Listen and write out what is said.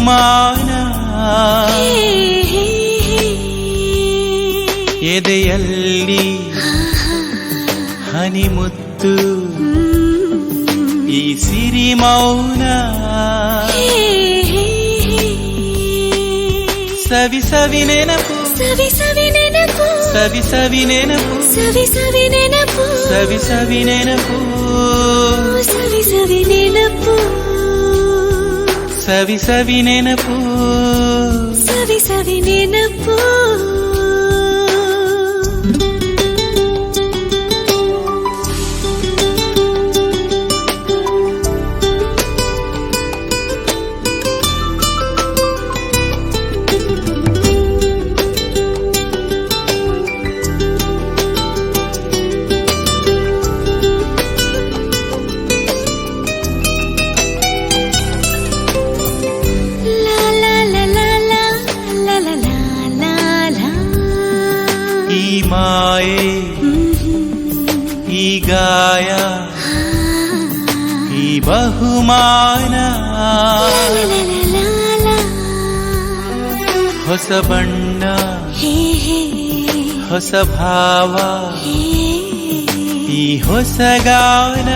ಬಹುಮಾನ ಎದೆಯಲ್ಲಿ ಹನಿಮುತ್ತು ಈ ಸಿರಿ ಮೌನ ಸವಿ ಸವಿ ನೆನಪು ಸವಿ ಸವಿ ನೆನಪು ಸವಿ ಸವಿ ನೆನಪು ಸವಿ ಸವಿ ನೆನಪು ಸವಿ ಸವಿ ನೆನಪು ಸವಿ ಸವಿ ನೆನಪು ಸವಿ ಸವಿ ನೆನಪು ಸವಿ ಸವಿ ನೆನಪು ಈ ಮಾಯೆ ಈ ಗಾಯ ಈ ಬಹುಮಾನ ಹೊಸ ಬಣ್ಣ ಹೊಸ ಭಾವ ಈ ಹೊಸ ಗಾನ